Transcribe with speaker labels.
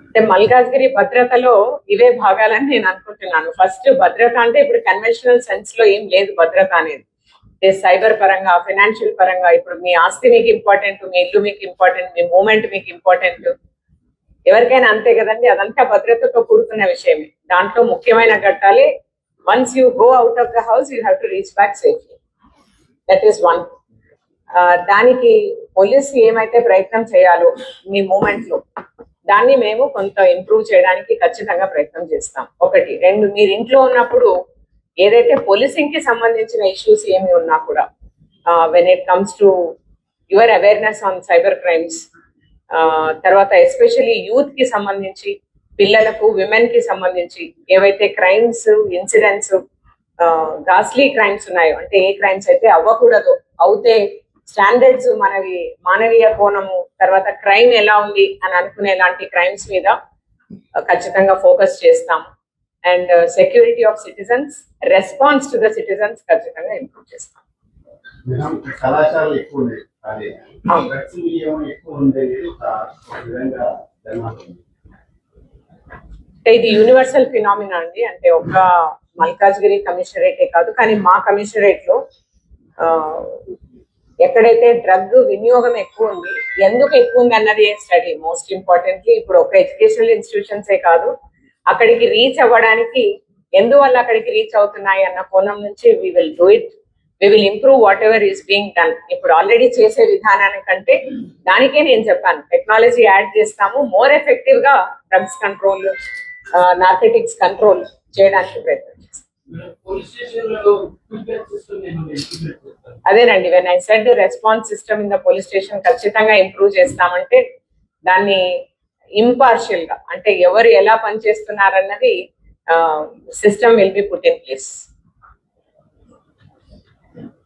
Speaker 1: అంటే మల్కాజ్గిరి భద్రతలో ఇవే భాగాలని నేను అనుకుంటున్నాను. ఫస్ట్ భద్రత అంటే ఇప్పుడు కన్వెన్షనల్ సెన్స్ లో ఏం లేదు భద్రత అనేది. సైబర్ పరంగా, ఫైనాన్షియల్ పరంగా, ఇప్పుడు మీ ఆస్తి మీకు ఇంపార్టెంట్, మీ ఇల్లు మీకు ఇంపార్టెంట్, మీ మూమెంట్ మీకు ఇంపార్టెంట్, ఎవరికైనా అంతే కదండి. అదంతా భద్రతతో కూడుకున్న విషయమే. దాంట్లో ముఖ్యమైన ఘట్టాలే once you go out of the house you have to reach back safely. That is one. దానికి పోలీసు ఏమైతే ప్రయత్నం చేయాలో మీ మూమెంట్ లో, దాన్ని మేము కొంత ఇంప్రూవ్ చేయడానికి ఖచ్చితంగా ప్రయత్నం చేస్తాం. ఒకటి. రెండు, మీరు ఇంట్లో ఉన్నప్పుడు ఏదైతే పోలీసింగ్ కి సంబంధించిన ఇష్యూస్ ఏమి ఉన్నా కూడా, when it comes to your awareness on cyber crimes, తర్వాత ఎస్పెషల్లీ యూత్ కి సంబంధించి, పిల్లలకు, విమెన్ కి సంబంధించి ఏవైతే క్రైమ్స్, ఇన్సిడెంట్స్, గాస్లీ క్రైమ్స్ ఉన్నాయో, అంటే ఏ క్రైమ్స్ అయితే అవ్వకూడదు, అవుతే స్టాండర్డ్స్ మనవి మానవీయ కోణము, తర్వాత క్రైమ్ ఎలా ఉంది అని అనుకునే లాంటి క్రైమ్స్ మీద ఖచ్చితంగా ఫోకస్ చేస్తాం. And security of citizens, response to the citizens ఖచ్చితంగా ఇంప్రూవ్ చేస్తాం.
Speaker 2: కళాశాలలు ఎక్కువ ఉన్నాయి,
Speaker 1: ఇది యూనివర్సల్ ఫినామినా అండి. అంటే ఒక మల్కాజ్గిరి కమిషనరేటే కాదు, కానీ మా కమిషనరేట్ లో ఎక్కడైతే డ్రగ్ వినియోగం ఎక్కువ ఉంది, ఎందుకు ఎక్కువ ఉంది అన్నది స్టడీ. మోస్ట్ ఇంపార్టెంట్లీ ఇప్పుడు ఒక ఎడ్యుకేషనల్ ఇన్స్టిట్యూషన్సే కాదు, అక్కడికి రీచ్ అవ్వడానికి ఎందువల్ల అక్కడికి రీచ్ అవుతున్నాయి అన్న కోణం నుంచి we will do it. We will improve whatever is being done. ఇప్పుడు ఆల్రెడీ చేసే విధానానికంటే దానికే నేను చెప్పాను, టెక్నాలజీ యాడ్ చేస్తాము, మోర్ ఎఫెక్టివ్ గా డ్రగ్స్ కంట్రోల్, నార్కోటిక్స్ కంట్రోల్ చేయడానికి ప్రయత్నం చేస్తాం. అదేనండి, when I said response system in the police station ఖచ్చితంగా ఇంప్రూవ్ చేస్తామంటే దాన్ని ఇంపార్షియల్ గా, అంటే ఎవరు ఎలా పనిచేస్తున్నారన్నది system will be put in place.